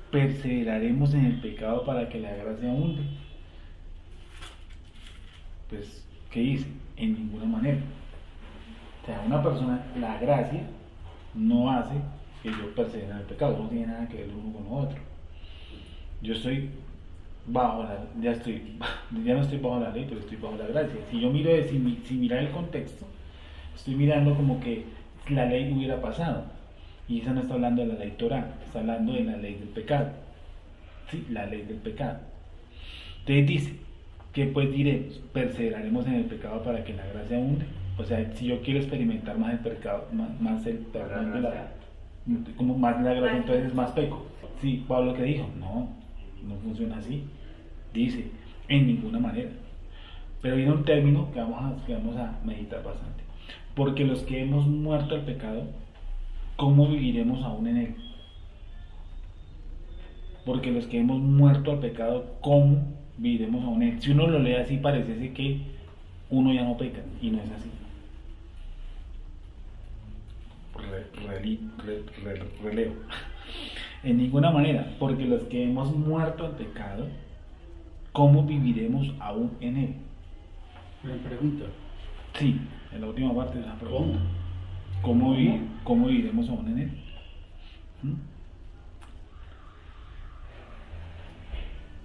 ¿Perseveraremos en el pecado para que la gracia abunde? Pues, ¿qué dice? En ninguna manera. O sea, una persona, la gracia no hace que yo persevere en el pecado, no tiene nada que ver uno con lo otro. Yo estoy bajo ya no estoy bajo la ley, pero estoy bajo la gracia. Si yo miro, sin mirar el contexto, estoy mirando como que la ley hubiera pasado. Y esa no está hablando de la ley Torah, está hablando de la ley del pecado. Sí, la ley del pecado. Entonces dice, ¿qué pues diremos? ¿Perseveraremos en el pecado para que la gracia abunde? O sea, si yo quiero experimentar más el pecado, más el perdón de como más la gracia, entonces es más peco. Sí, Pablo que dijo, no funciona así. Dice, en ninguna manera. Pero viene un término que vamos a meditar bastante. Porque los que hemos muerto al pecado, ¿cómo viviremos aún en él? porque los que hemos muerto al pecado, ¿cómo viviremos aún en él? Si uno lo lee así, parece que uno ya no peca, y no es así. Releo. En ninguna manera, porque los que hemos muerto al pecado, ¿cómo viviremos aún en él? Me pregunta. Sí, en la última parte de la pregunta. ¿Cómo viviremos aún en él?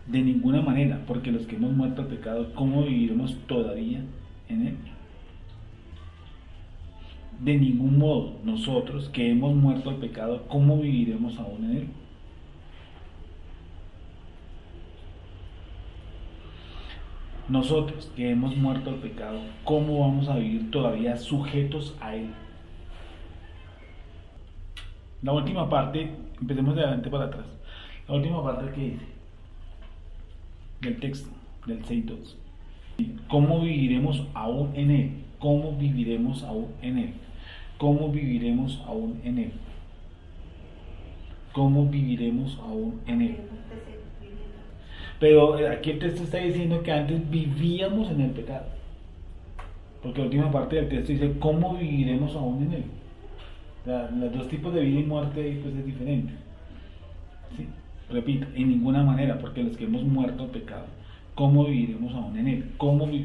De ninguna manera, porque los que hemos muerto al pecado, ¿cómo viviremos todavía en él? De ningún modo, nosotros que hemos muerto al pecado, ¿cómo viviremos aún en él? Nosotros que hemos muerto al pecado, ¿cómo vamos a vivir todavía sujetos a él? La última parte, empecemos de adelante para atrás. La última parte que dice del texto, del 6.2. ¿Cómo viviremos aún en él? ¿Cómo viviremos aún en él? ¿Cómo viviremos aún en él? ¿Cómo viviremos aún en él? Pero aquí el texto está diciendo que antes vivíamos en el pecado. Porque la última parte del texto dice, ¿cómo viviremos aún en él? O sea, los dos tipos de vida y muerte pues es diferente. ¿Sí? Repito, en ninguna manera, porque los que hemos muerto al pecado, ¿cómo viviremos aún en él?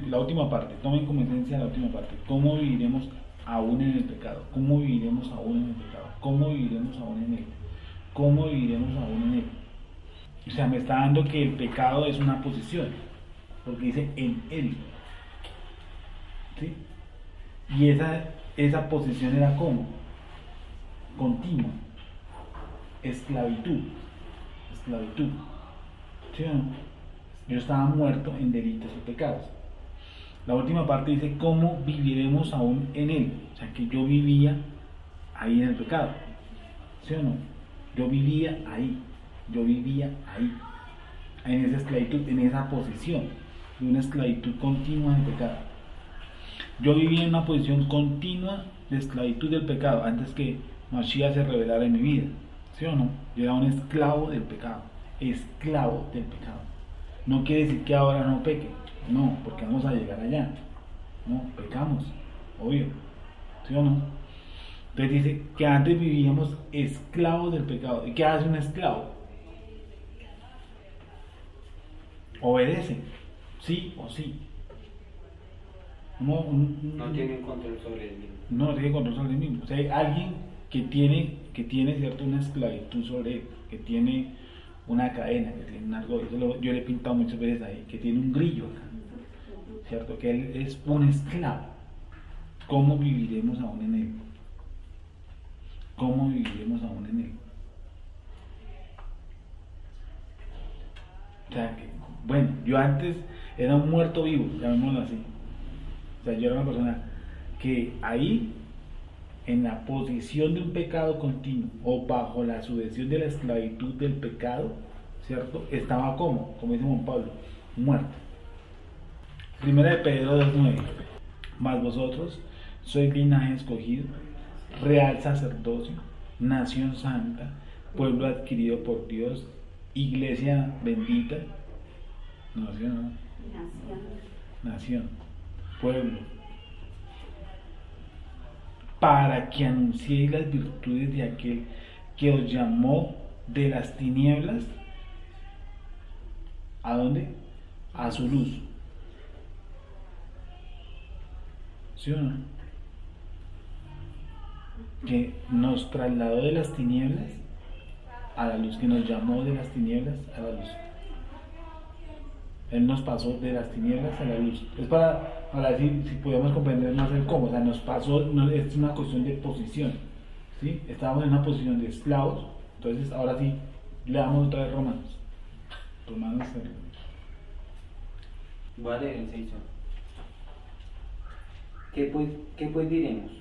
La última parte, tomen como esencia la última parte. ¿Cómo viviremos aún en el pecado? ¿Cómo viviremos aún en el pecado? ¿Cómo viviremos aún en él? ¿Cómo viviremos aún en él? O sea, me está dando que el pecado es una posición, porque dice en él. ¿Sí? Y esa posición era ¿cómo? Continua. Esclavitud. ¿Sí o no? Yo estaba muerto en delitos y pecados. La última parte dice cómo viviremos aún en él. O sea, que yo vivía ahí en el pecado. ¿Sí o no? Yo vivía ahí, en esa esclavitud, en esa posición, de una esclavitud continua del pecado. Yo vivía en una posición continua de esclavitud del pecado, antes que Mashiach se revelara en mi vida, ¿sí o no? Yo era un esclavo del pecado, No quiere decir que ahora no peque, no, porque vamos a llegar allá, no, pecamos, obvio, ¿sí o no? Entonces dice que antes vivíamos esclavos del pecado. ¿Y qué hace un esclavo? Obedece, sí o sí. No tiene control sobre él mismo. No tiene control sobre él mismo. O sea, hay alguien que tiene cierto, una esclavitud sobre él, que tiene una cadena, que tiene un argolla. Yo le he pintado muchas veces ahí, que tiene un grillo acá, ¿cierto? Que él es un esclavo. ¿Cómo viviremos aún en él? ¿Cómo viviremos aún en él? O sea, que, bueno, yo antes era un muerto vivo, llamémoslo así. O sea, yo era una persona que ahí, en la posición de un pecado continuo, o bajo la sujeción de la esclavitud del pecado, ¿cierto? Estaba como dice Juan Pablo, muerto. Primera de Pedro 2.9. Mas vosotros sois linaje escogido, real sacerdocio, nación santa, pueblo adquirido por Dios, iglesia bendita, nación, pueblo, para que anunciéis las virtudes de aquel que os llamó de las tinieblas, ¿a dónde? A su luz. ¿Sí o no? Que nos trasladó de las tinieblas a la luz, que nos llamó de las tinieblas a la luz. Él nos pasó de las tinieblas a la luz. Es para decir, si podemos comprender más el cómo, o sea, nos pasó, no, es una cuestión de posición, ¿sí? Estábamos en una posición de esclavos, entonces ahora sí, leamos otra vez Romanos. Voy a leer el 6. ¿Qué pues diremos?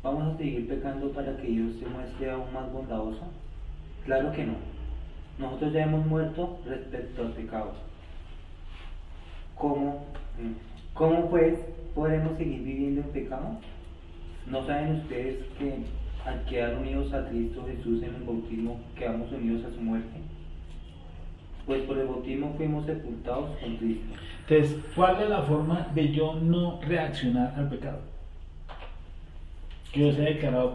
¿Vamos a seguir pecando para que Dios se muestre aún más bondadoso? Claro que no. Nosotros ya hemos muerto respecto al pecado. ¿Cómo pues podremos seguir viviendo en pecado? ¿No saben ustedes que al quedar unidos a Cristo Jesús en el bautismo quedamos unidos a su muerte? pues por el bautismo fuimos sepultados con Cristo. Entonces, ¿cuál es la forma de yo no reaccionar al pecado? Que yo sea declarado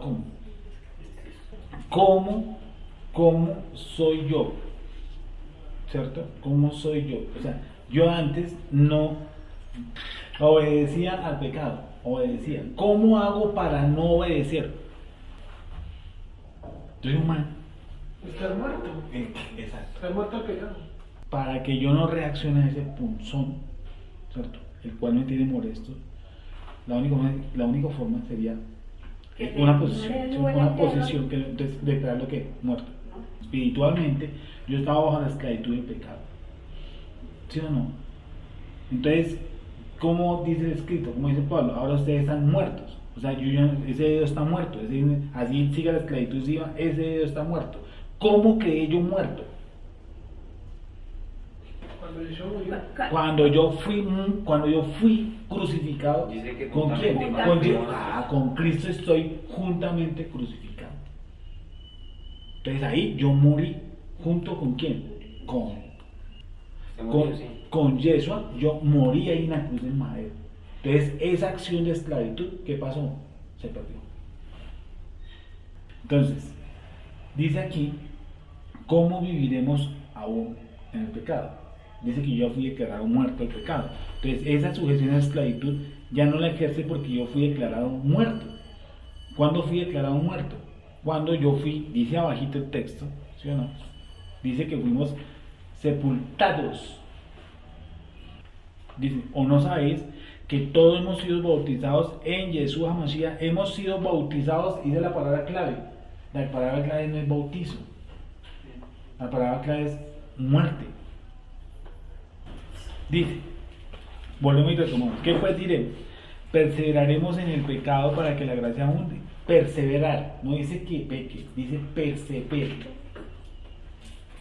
¿Cómo soy yo? ¿Cierto? ¿Cómo soy yo? O sea, yo antes no obedecía al pecado, obedecía. ¿Cómo hago para no obedecer? Soy humano. Estar muerto. Exacto. Estar muerto al pecado. Para que yo no reaccione a ese punzón, ¿cierto? El cual me tiene molesto, la única forma sería una posición que declararlo que muerto. Espiritualmente, yo estaba bajo la esclavitud del pecado. ¿Sí o no? Entonces, ¿cómo dice el escrito? Como dice Pablo, ahora ustedes están muertos. O sea, ese dedo está muerto. Así siga la esclavitud, ese dedo está muerto. ¿Cómo quedé yo muerto? Cuando yo fui crucificado, Dice que ¿con quién? juntamente Con Cristo estoy juntamente crucificado. Entonces ahí yo morí junto con quién? Con Yeshua, yo morí ahí en la cruz del madero. Entonces esa acción de esclavitud, ¿qué pasó? Se perdió. Entonces, dice aquí, ¿cómo viviremos aún en el pecado? Dice que yo fui declarado muerto al pecado. Entonces esa sujeción a la esclavitud ya no la ejerce porque yo fui declarado muerto. ¿Cuándo fui declarado muerto? Cuando yo fui, dice abajito el texto, ¿sí o no? Dice que fuimos sepultados. Dice, ¿o no sabéis que todos hemos sido bautizados en Yeshua HaMashiach? Hemos sido bautizados, y de la palabra clave. La palabra clave no es bautizo. La palabra clave es muerte. Dice, volvemos y retomamos. ¿Qué pues diremos? Perseveraremos en el pecado para que la gracia abunde. Perseverar, no dice que peque, dice persevere.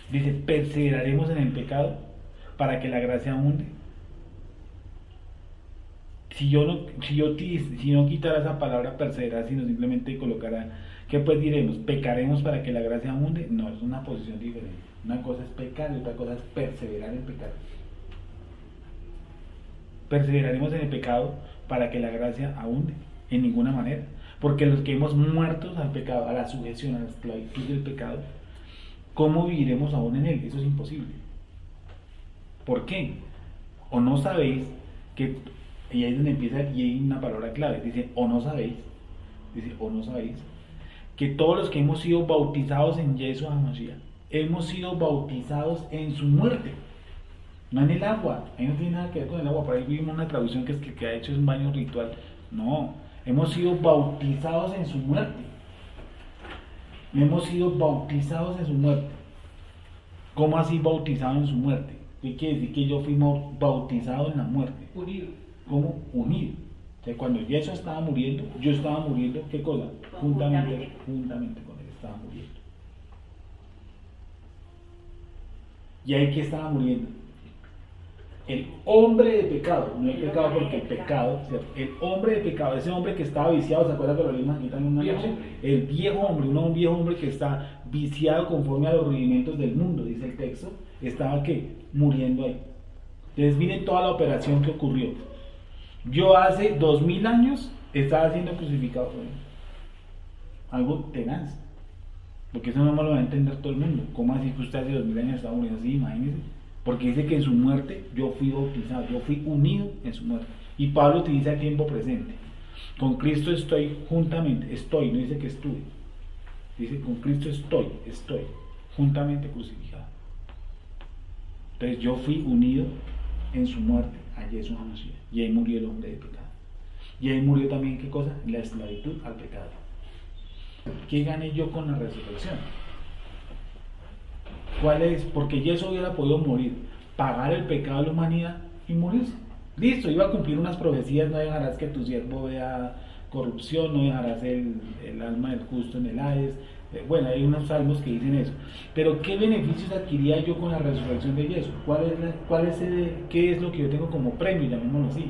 Dice, perseveraremos en el pecado para que la gracia abunde. Si no quitara esa palabra perseverar, sino simplemente colocara, ¿qué pues diremos? ¿Pecaremos para que la gracia abunde? No, es una posición diferente. Una cosa es pecar y otra cosa es perseverar en pecar. Perseveraremos en el pecado para que la gracia abunde, en ninguna manera, porque los que hemos muerto al pecado, a la sujeción, a la esclavitud del pecado, ¿cómo viviremos aún en él? Eso es imposible. ¿Por qué? ¿O no sabéis que, y ahí es donde empieza, y hay una palabra clave, dice, ¿o no sabéis que todos los que hemos sido bautizados en Yeshua HaMashiach, hemos sido bautizados en su muerte? No en el agua, ahí no tiene nada que ver con el agua. Por ahí vimos una traducción que es que ha hecho es un baño ritual. No, hemos sido bautizados en su muerte. Hemos sido bautizados en su muerte. ¿Cómo así bautizado en su muerte? ¿Qué quiere decir? Que yo fui bautizado en la muerte. Unido. ¿Cómo? Unido. O sea, cuando Yeshua estaba muriendo, yo estaba muriendo, ¿qué cosa? Juntamente con él estaba muriendo. ¿Y ahí qué estaba muriendo? El hombre de pecado, no el pecado porque el pecado, ¿cierto? El hombre de pecado, ese hombre que estaba viciado, ¿se acuerdan que lo leímos aquí también una noche? El viejo hombre, un viejo hombre que está viciado conforme a los rudimentos del mundo, dice el texto, estaba ¿qué? Muriendo ahí. Entonces miren toda la operación que ocurrió. Yo hace 2000 años estaba siendo crucificado por él. Algo tenaz, porque eso no me lo va a entender todo el mundo. ¿Cómo así que usted hace 2000 años estaba muriendo así? Imagínense. Porque dice que en su muerte yo fui bautizado, yo fui unido en su muerte. Y Pablo utiliza tiempo presente. Con Cristo estoy juntamente, no dice que estuve. Dice con Cristo estoy juntamente crucificado. Entonces yo fui unido en su muerte a Yeshua HaMashiach. Y ahí murió el hombre de pecado. Y ahí murió también, ¿qué cosa? La esclavitud al pecado. ¿Qué gané yo con la resurrección? ¿Cuál es? Porque Yeshua hubiera podido morir, pagar el pecado de la humanidad y morirse. Listo, iba a cumplir unas profecías: no dejarás que tu siervo vea corrupción, no dejarás el alma del justo en el Hades. Bueno, hay unos salmos que dicen eso. Pero ¿qué beneficios adquiría yo con la resurrección de Yeshua? ¿Qué es lo que yo tengo como premio, llamémoslo así,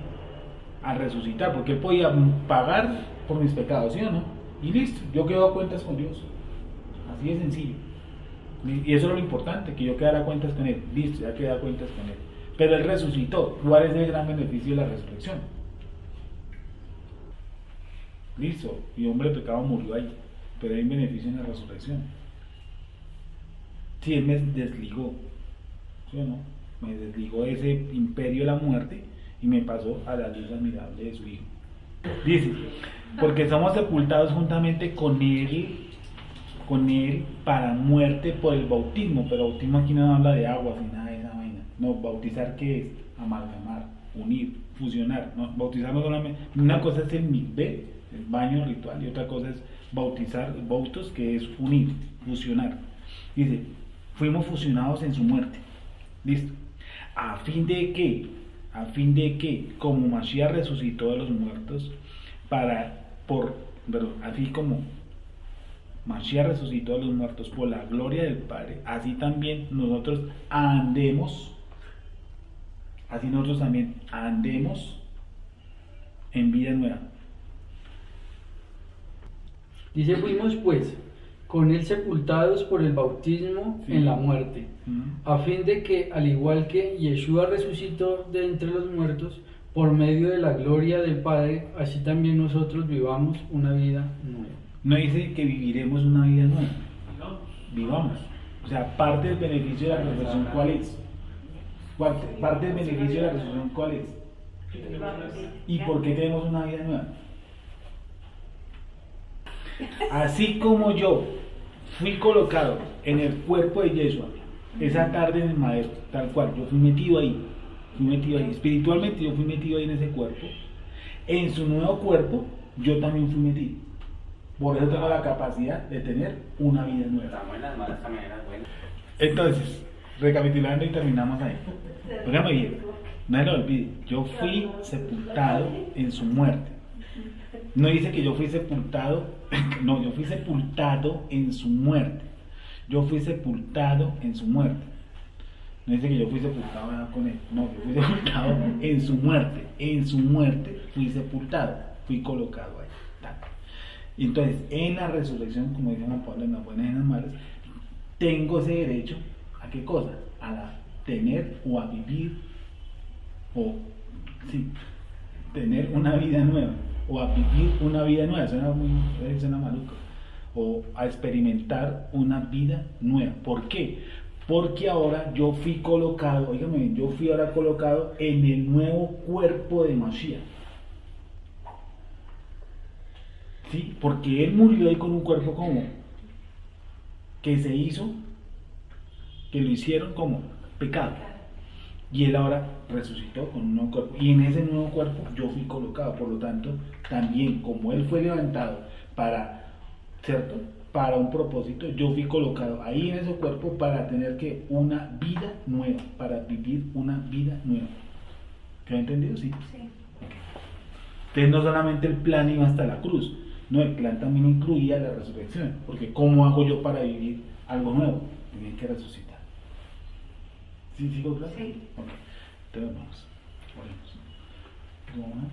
al resucitar? Porque él podía pagar por mis pecados, ¿sí o no? Y listo, yo quedo a cuentas con Dios. Así de sencillo. Y eso es lo importante, que yo quedara cuentas con él. Listo, ya queda cuentas con él. Pero él resucitó. ¿Cuál es el gran beneficio de la resurrección? Listo, mi hombre de pecado murió ahí, pero hay un beneficio en la resurrección. Si él me desligó, ¿sí o no? Me desligó de ese imperio de la muerte y me pasó a la luz admirable de su Hijo. Dice, porque somos sepultados juntamente con él para muerte por el bautismo, pero bautismo aquí no habla de agua, ni nada de esa vaina. No, bautizar, ¿qué es? Amalgamar, unir, fusionar. No, bautizar no solamente, una cosa es el mikvé, el baño ritual, y otra cosa es bautizar, bautos, que es unir, fusionar. Dice, fuimos fusionados en su muerte. Listo. A fin de que, como Mashiach resucitó de los muertos, así como Mashiach resucitó de los muertos por la gloria del Padre, así también nosotros andemos en vida nueva. Dice, fuimos pues con él sepultados por el bautismo en la muerte, a fin de que, al igual que Yeshua resucitó de entre los muertos, por medio de la gloria del Padre, así también nosotros vivamos una vida nueva. No dice que viviremos una vida nueva, vivamos. O sea, parte del beneficio de la resurrección, ¿cuál es? Parte del beneficio de la resurrección, ¿cuál es? ¿Y por qué tenemos una vida nueva? Así como yo fui colocado en el cuerpo de Yeshua esa tarde en el madero, tal cual, yo fui metido ahí, espiritualmente yo fui metido ahí en ese cuerpo, en su nuevo cuerpo yo también fui metido. Por eso tengo la capacidad de tener una vida nueva. Las buenas, malas también eran buenas. Entonces, recapitulando y terminamos ahí. Óigame bien, no se lo olvide, yo fui sepultado en su muerte. No dice que yo fui sepultado, no, yo fui sepultado en su muerte. Yo fui sepultado en su muerte. No dice que yo fui sepultado con él, no, yo fui sepultado en su muerte. En su muerte fui sepultado, fui colocado ahí. Entonces, en la resurrección, como dice Juan Pablo, en las buenas y en las malas, tengo ese derecho a qué cosa, a tener o a vivir, o sí, tener una vida nueva, o a vivir una vida nueva, suena maluco, o a experimentar una vida nueva. ¿Por qué? Porque ahora yo fui colocado, oígame bien, yo fui ahora colocado en el nuevo cuerpo de Mashiach. ¿Sí? Porque él murió ahí con un cuerpo como que se hizo, que lo hicieron como pecado, y él ahora resucitó con un nuevo cuerpo, y en ese nuevo cuerpo yo fui colocado. Por lo tanto, también como él fue levantado para, ¿cierto?, para un propósito, yo fui colocado ahí en ese cuerpo para tener que una vida nueva, para vivir una vida nueva. ¿Quedó entendido? Sí. Sí. Entonces no solamente el plan iba hasta la cruz, no, el plan también incluía la resurrección, porque ¿cómo hago yo para vivir algo nuevo? Tenía que resucitar. ¿Sí sigo claro? Sí. Ok. Entonces vamos. Oremos.